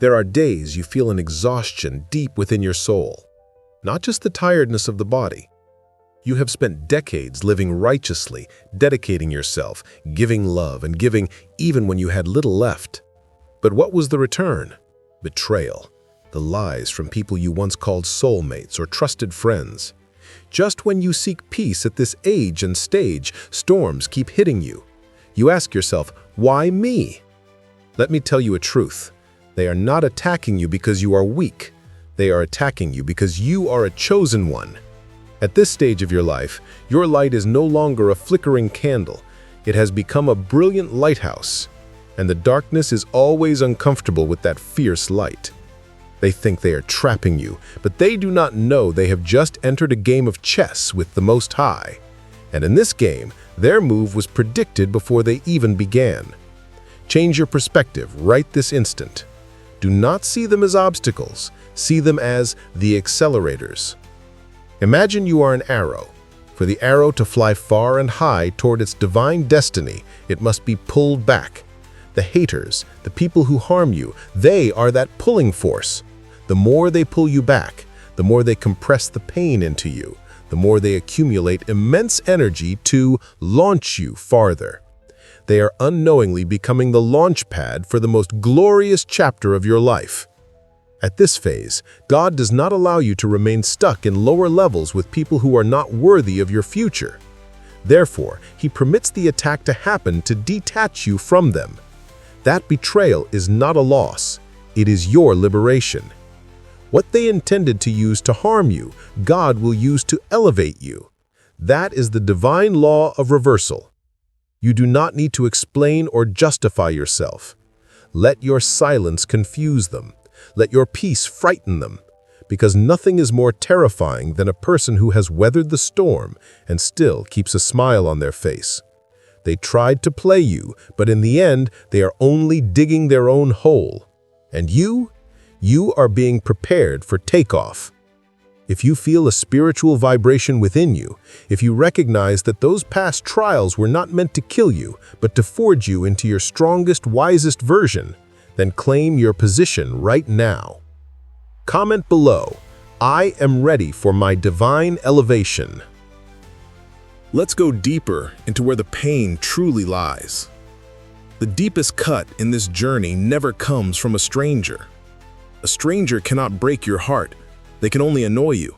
There are days you feel an exhaustion deep within your soul, not just the tiredness of the body. You have spent decades living righteously, dedicating yourself, giving love, and giving even when you had little left. But what was the return? Betrayal. The lies from people you once called soulmates or trusted friends. Just when you seek peace at this age and stage, storms keep hitting you. You ask yourself, why me? Let me tell you a truth. They are not attacking you because you are weak. They are attacking you because you are a chosen one. At this stage of your life, your light is no longer a flickering candle. It has become a brilliant lighthouse. And the darkness is always uncomfortable with that fierce light. They think they are trapping you, but they do not know they have just entered a game of chess with the Most High. And in this game, their move was predicted before they even began. Change your perspective right this instant. Do not see them as obstacles. See them as the accelerators. Imagine you are an arrow. For the arrow to fly far and high toward its divine destiny, it must be pulled back. The haters, the people who harm you, they are that pulling force. The more they pull you back, the more they compress the pain into you, the more they accumulate immense energy to launch you farther. They are unknowingly becoming the launch pad for the most glorious chapter of your life. At this phase, God does not allow you to remain stuck in lower levels with people who are not worthy of your future. Therefore, He permits the attack to happen to detach you from them. That betrayal is not a loss. It is your liberation. What they intended to use to harm you, God will use to elevate you. That is the divine law of reversal. You do not need to explain or justify yourself. Let your silence confuse them. Let your peace frighten them. Because nothing is more terrifying than a person who has weathered the storm and still keeps a smile on their face. They tried to play you, but in the end, they are only digging their own hole. And you are being prepared for takeoff. If you feel a spiritual vibration within you, if you recognize that those past trials were not meant to kill you, but to forge you into your strongest, wisest version, then claim your position right now. Comment below, I am ready for my divine elevation. Let's go deeper into where the pain truly lies. The deepest cut in this journey never comes from a stranger. A stranger cannot break your heart. They can only annoy you.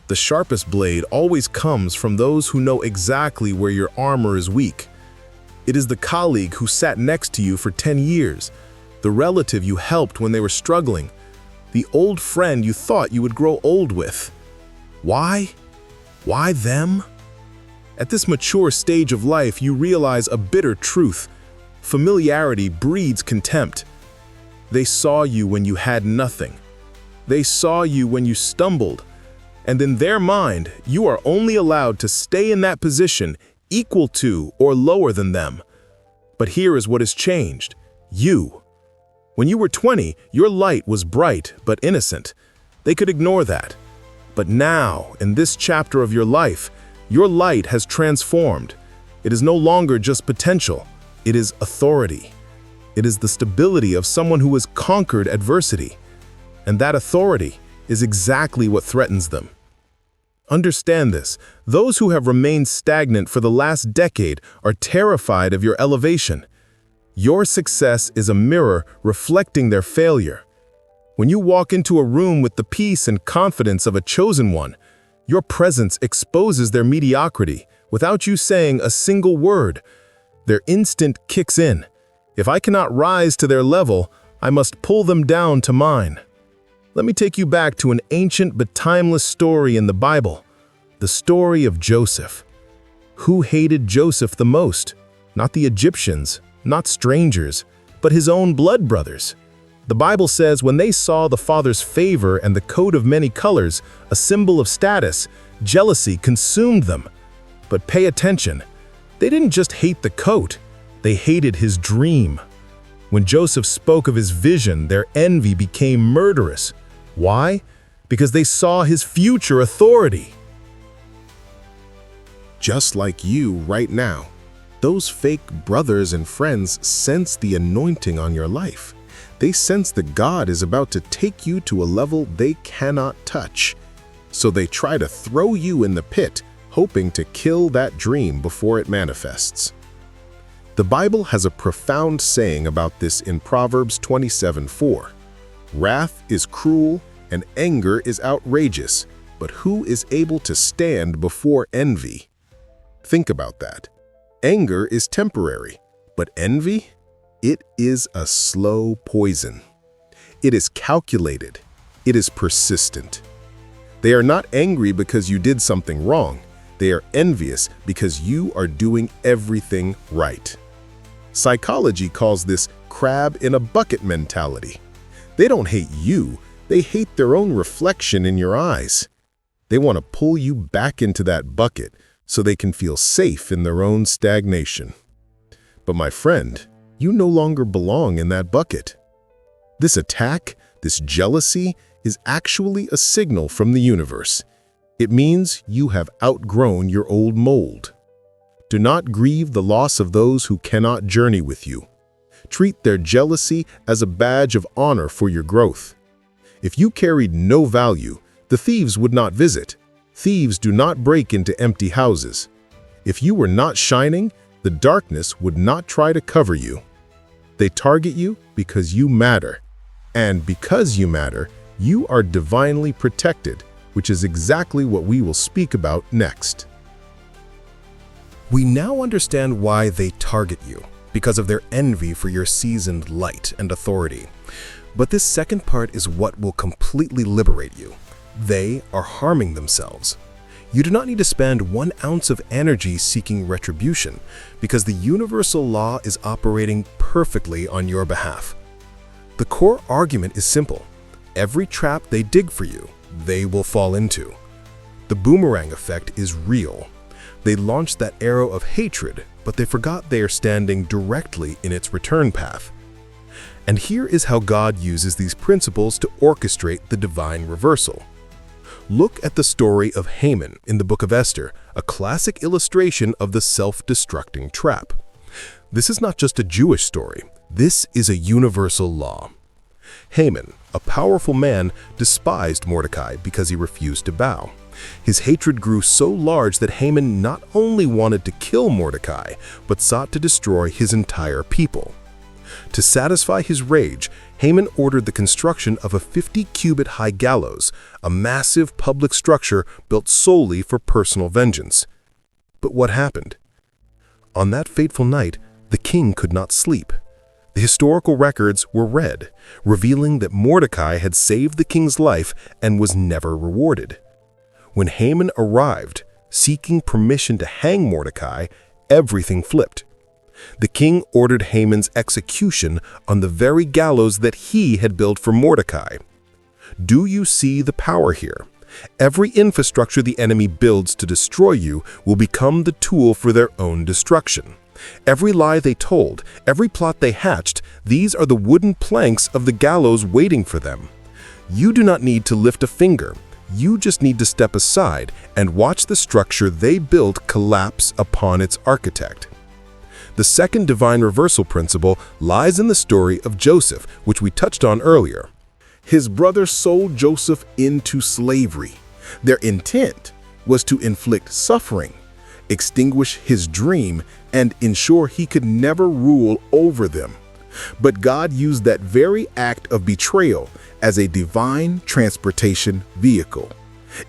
The sharpest blade always comes from those who know exactly where your armor is weak. It is the colleague who sat next to you for 10 years, the relative you helped when they were struggling, the old friend you thought you would grow old with. Why? Why them? At this mature stage of life, you realize a bitter truth. Familiarity breeds contempt. They saw you when you had nothing. They saw you when you stumbled. And in their mind, you are only allowed to stay in that position equal to or lower than them. But here is what has changed. You. When you were 20, your light was bright but innocent. They could ignore that. But now, in this chapter of your life, your light has transformed. It is no longer just potential. It is authority. It is the stability of someone who has conquered adversity. And that authority is exactly what threatens them. Understand this. Those who have remained stagnant for the last decade are terrified of your elevation. Your success is a mirror reflecting their failure. When you walk into a room with the peace and confidence of a chosen one, your presence exposes their mediocrity without you saying a single word. Their instinct kicks in. If I cannot rise to their level, I must pull them down to mine. Let me take you back to an ancient but timeless story in the Bible, the story of Joseph. Who hated Joseph the most? Not the Egyptians, not strangers, but his own blood brothers. The Bible says when they saw the father's favor and the coat of many colors, a symbol of status, jealousy consumed them. But pay attention, they didn't just hate the coat, they hated his dream. When Joseph spoke of his vision, their envy became murderous. Why? Because they saw his future authority. Just like you right now, those fake brothers and friends sense the anointing on your life. They sense that God is about to take you to a level they cannot touch. So they try to throw you in the pit, hoping to kill that dream before it manifests. The Bible has a profound saying about this in Proverbs 27:4. Wrath is cruel and anger is outrageous, but who is able to stand before envy? Think about that. Anger is temporary, but envy? It is a slow poison. It is calculated. It is persistent. They are not angry because you did something wrong. They are envious because you are doing everything right. Psychology calls this crab in a bucket mentality. They don't hate you, they hate their own reflection in your eyes. They want to pull you back into that bucket so they can feel safe in their own stagnation. But my friend, you no longer belong in that bucket. This attack, this jealousy, is actually a signal from the universe. It means you have outgrown your old mold. Do not grieve the loss of those who cannot journey with you. Treat their jealousy as a badge of honor for your growth. If you carried no value, the thieves would not visit. Thieves do not break into empty houses. If you were not shining, the darkness would not try to cover you. They target you because you matter. And because you matter, you are divinely protected, which is exactly what we will speak about next. We now understand why they target you, because of their envy for your seasoned light and authority. But this second part is what will completely liberate you. They are harming themselves. You do not need to spend 1 ounce of energy seeking retribution, because the universal law is operating perfectly on your behalf. The core argument is simple. Every trap they dig for you, they will fall into. The boomerang effect is real. They launched that arrow of hatred, but they forgot they are standing directly in its return path. And here is how God uses these principles to orchestrate the divine reversal. Look at the story of Haman in the book of Esther, a classic illustration of the self-destructing trap. This is not just a Jewish story. This is a universal law. Haman, a powerful man, despised Mordecai because he refused to bow. His hatred grew so large that Haman not only wanted to kill Mordecai, but sought to destroy his entire people. To satisfy his rage, Haman ordered the construction of a 50-cubit-high gallows, a massive public structure built solely for personal vengeance. But what happened? On that fateful night, the king could not sleep. The historical records were read, revealing that Mordecai had saved the king's life and was never rewarded. When Haman arrived, seeking permission to hang Mordecai, everything flipped. The king ordered Haman's execution on the very gallows that he had built for Mordecai. Do you see the power here? Every infrastructure the enemy builds to destroy you will become the tool for their own destruction. Every lie they told, every plot they hatched, these are the wooden planks of the gallows waiting for them. You do not need to lift a finger. You just need to step aside and watch the structure they built collapse upon its architect. The second divine reversal principle lies in the story of Joseph, which we touched on earlier. His brothers sold Joseph into slavery. Their intent was to inflict suffering, extinguish his dream, and ensure he could never rule over them. But God used that very act of betrayal as a divine transportation vehicle.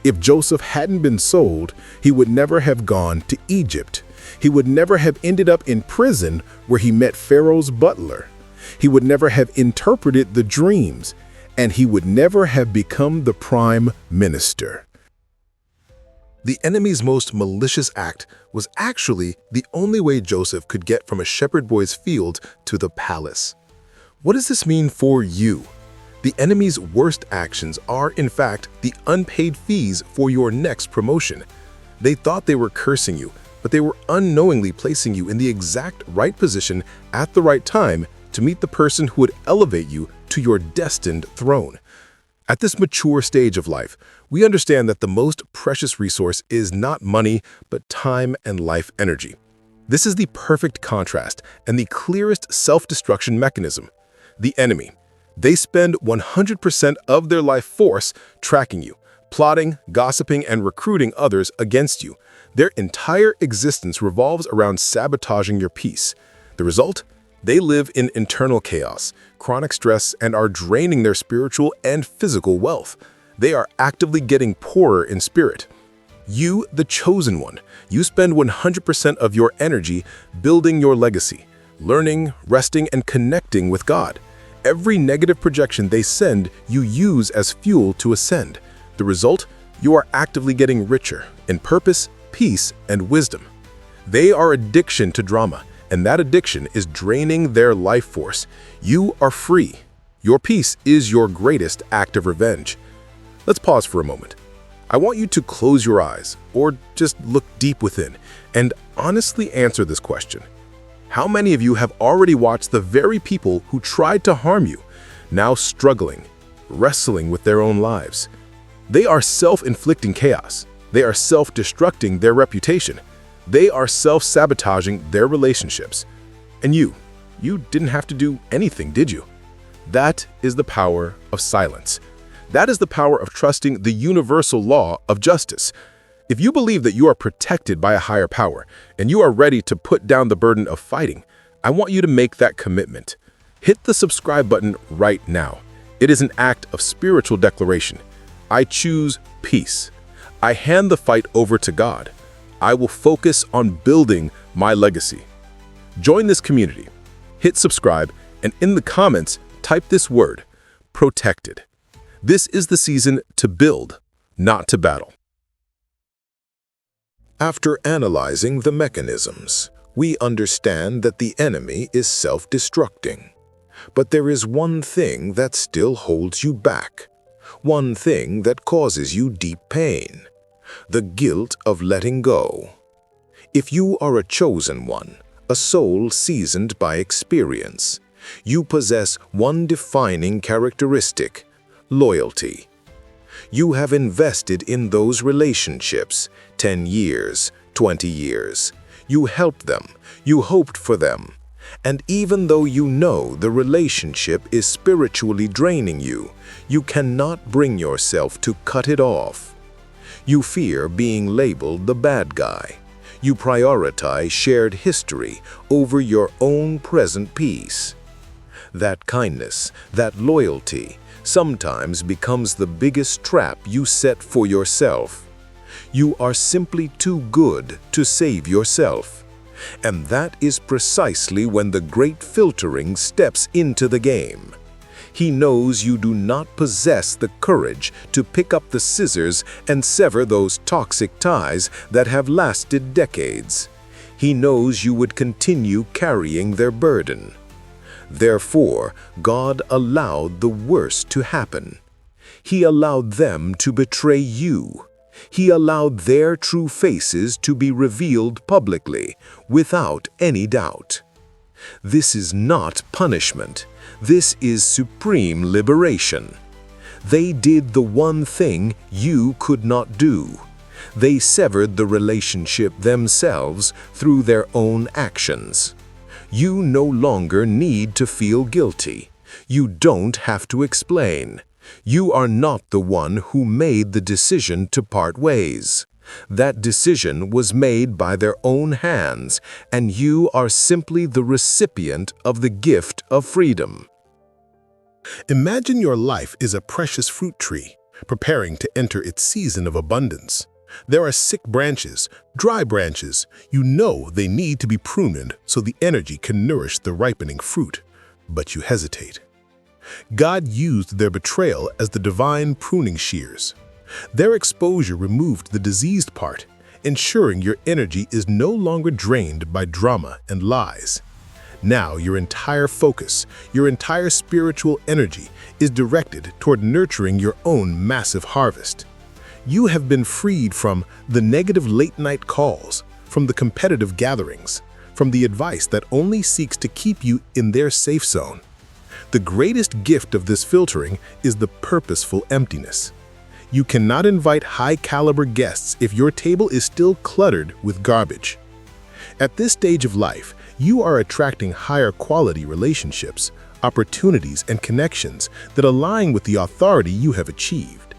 If Joseph hadn't been sold, he would never have gone to Egypt. He would never have ended up in prison where he met Pharaoh's butler. He would never have interpreted the dreams, and he would never have become the prime minister. The enemy's most malicious act was actually the only way Joseph could get from a shepherd boy's field to the palace. What does this mean for you? The enemy's worst actions are, in fact, the unpaid fees for your next promotion. They thought they were cursing you, but they were unknowingly placing you in the exact right position at the right time to meet the person who would elevate you to your destined throne. At this mature stage of life, we understand that the most precious resource is not money, but time and life energy. This is the perfect contrast and the clearest self-destruction mechanism. The enemy, They spend 100% of their life force tracking you, plotting, gossiping, and recruiting others against you. Their entire existence revolves around sabotaging your peace. The result? They live in internal chaos, chronic stress, and are draining their spiritual and physical wealth. They are actively getting poorer in spirit. You, the chosen one, you spend 100% of your energy building your legacy, learning, resting, and connecting with God. Every negative projection they send, you use as fuel to ascend. The result? You are actively getting richer in purpose, peace, and wisdom. They are addiction to drama, and that addiction is draining their life force. You are free. Your peace is your greatest act of revenge. Let's pause for a moment. I want you to close your eyes, or just look deep within, and honestly answer this question. How many of you have already watched the very people who tried to harm you, now struggling, wrestling with their own lives? They are self-inflicting chaos. They are self-destructing their reputation. They are self-sabotaging their relationships. And you didn't have to do anything, did you? That is the power of silence. That is the power of trusting the universal law of justice. If you believe that you are protected by a higher power and you are ready to put down the burden of fighting, I want you to make that commitment. Hit the subscribe button right now. It is an act of spiritual declaration. I choose peace. I hand the fight over to God. I will focus on building my legacy. Join this community. Hit subscribe, and in the comments, type this word, protected. This is the season to build, not to battle. After analyzing the mechanisms, we understand that the enemy is self-destructing. But there is one thing that still holds you back, one thing that causes you deep pain: the guilt of letting go. If you are a chosen one, a soul seasoned by experience, you possess one defining characteristic: loyalty. You have invested in those relationships 10 years, 20 years. You helped them, you hoped for them. And even though you know the relationship is spiritually draining you, you cannot bring yourself to cut it off. You fear being labeled the bad guy. You prioritize shared history over your own present peace. That kindness, that loyalty, sometimes becomes the biggest trap you set for yourself. You are simply too good to save yourself. And that is precisely when the great filtering steps into the game. He knows you do not possess the courage to pick up the scissors and sever those toxic ties that have lasted decades. He knows you would continue carrying their burden. Therefore, God allowed the worst to happen. He allowed them to betray you. He allowed their true faces to be revealed publicly, without any doubt. This is not punishment. This is supreme liberation. They did the one thing you could not do. They severed the relationship themselves through their own actions. You no longer need to feel guilty. You don't have to explain. You are not the one who made the decision to part ways. That decision was made by their own hands, and you are simply the recipient of the gift of freedom. Imagine your life is a precious fruit tree, preparing to enter its season of abundance. There are sick branches, dry branches. You know they need to be pruned so the energy can nourish the ripening fruit, but you hesitate. God used their betrayal as the divine pruning shears. Their exposure removed the diseased part, ensuring your energy is no longer drained by drama and lies. Now your entire focus, your entire spiritual energy is directed toward nurturing your own massive harvest. You have been freed from the negative late-night calls, from the competitive gatherings, from the advice that only seeks to keep you in their safe zone. The greatest gift of this filtering is the purposeful emptiness. You cannot invite high-caliber guests if your table is still cluttered with garbage. At this stage of life, you are attracting higher quality relationships, opportunities and connections that align with the authority you have achieved.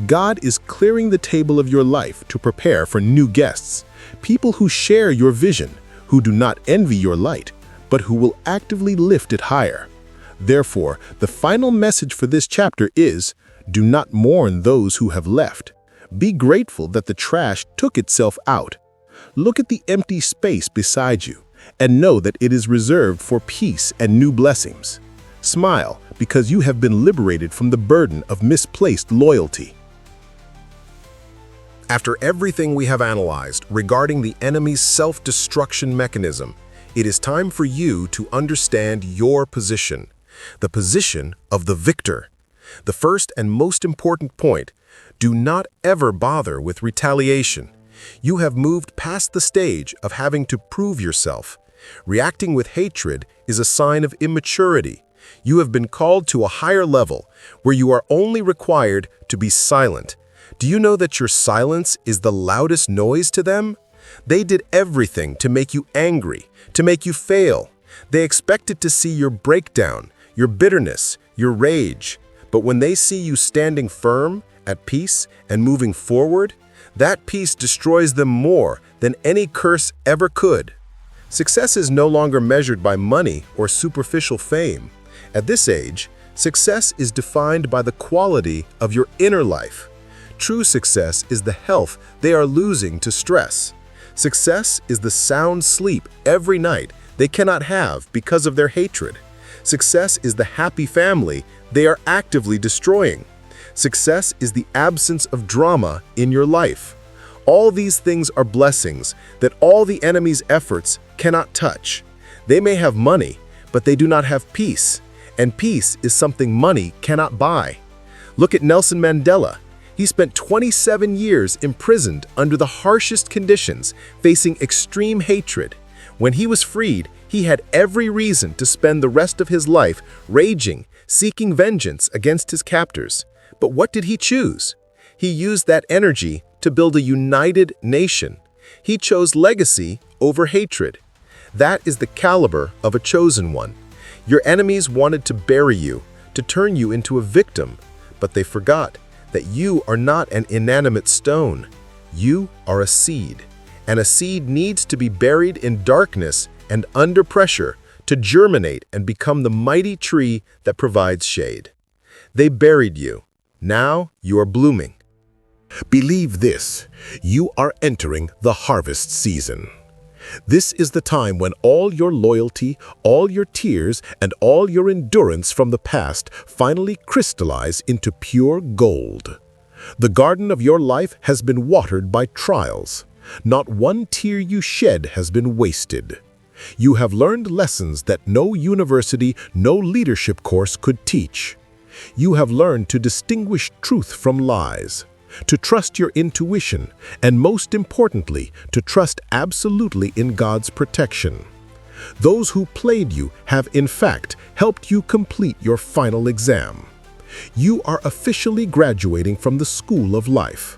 God is clearing the table of your life to prepare for new guests, people who share your vision, who do not envy your light, but who will actively lift it higher. Therefore, the final message for this chapter is, do not mourn those who have left. Be grateful that the trash took itself out. Look at the empty space beside you and know that it is reserved for peace and new blessings. Smile because you have been liberated from the burden of misplaced loyalty. After everything we have analyzed regarding the enemy's self-destruction mechanism, it is time for you to understand your position, the position of the victor. The first and most important point, do not ever bother with retaliation. You have moved past the stage of having to prove yourself. Reacting with hatred is a sign of immaturity. You have been called to a higher level where you are only required to be silent. Do you know that your silence is the loudest noise to them? They did everything to make you angry, to make you fail. They expected to see your breakdown, your bitterness, your rage. But when they see you standing firm, at peace, and moving forward, that peace destroys them more than any curse ever could. Success is no longer measured by money or superficial fame. At this age, success is defined by the quality of your inner life. True success is the health they are losing to stress. Success is the sound sleep every night they cannot have because of their hatred. Success is the happy family they are actively destroying. Success is the absence of drama in your life. All these things are blessings that all the enemy's efforts cannot touch. They may have money, but they do not have peace, and peace is something money cannot buy. Look at Nelson Mandela. He spent 27 years imprisoned under the harshest conditions, facing extreme hatred. When he was freed, he had every reason to spend the rest of his life raging, seeking vengeance against his captors. But what did he choose? He used that energy to build a united nation. He chose legacy over hatred. That is the caliber of a chosen one. Your enemies wanted to bury you, to turn you into a victim, but they forgot that you are not an inanimate stone. You are a seed, and a seed needs to be buried in darkness and under pressure to germinate and become the mighty tree that provides shade. They buried you. Now you are blooming. Believe this, you are entering the harvest season. This is the time when all your loyalty, all your tears, and all your endurance from the past finally crystallize into pure gold. The garden of your life has been watered by trials. Not one tear you shed has been wasted. You have learned lessons that no university, no leadership course could teach. You have learned to distinguish truth from lies, to trust your intuition, and most importantly, to trust absolutely in God's protection. Those who played you have in fact helped you complete your final exam. You are officially graduating from the school of life.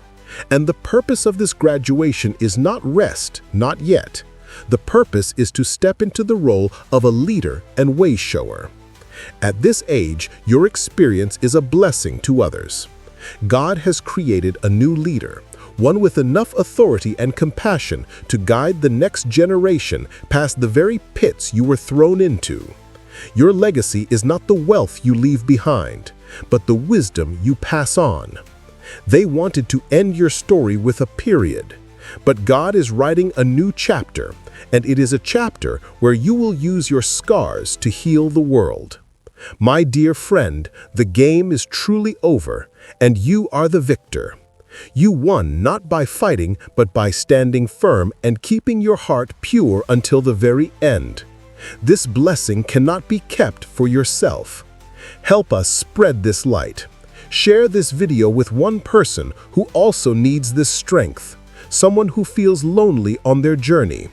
And the purpose of this graduation is not rest, not yet. The purpose is to step into the role of a leader and way shower. At this age, your experience is a blessing to others. God has created a new leader, one with enough authority and compassion to guide the next generation past the very pits you were thrown into. Your legacy is not the wealth you leave behind, but the wisdom you pass on. They wanted to end your story with a period, but God is writing a new chapter, and it is a chapter where you will use your scars to heal the world. My dear friend, the game is truly over, and you are the victor. You won not by fighting, but by standing firm and keeping your heart pure until the very end. This blessing cannot be kept for yourself. Help us spread this light. Share this video with one person who also needs this strength, someone who feels lonely on their journey.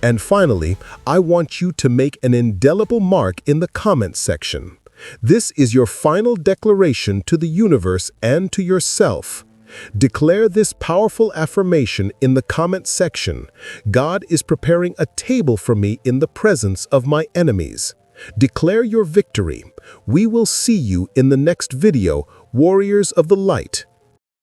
And finally, I want you to make an indelible mark in the comment section. This is your final declaration to the universe and to yourself. Declare this powerful affirmation in the comment section. God is preparing a table for me in the presence of my enemies. Declare your victory. We will see you in the next video, Warriors of the Light.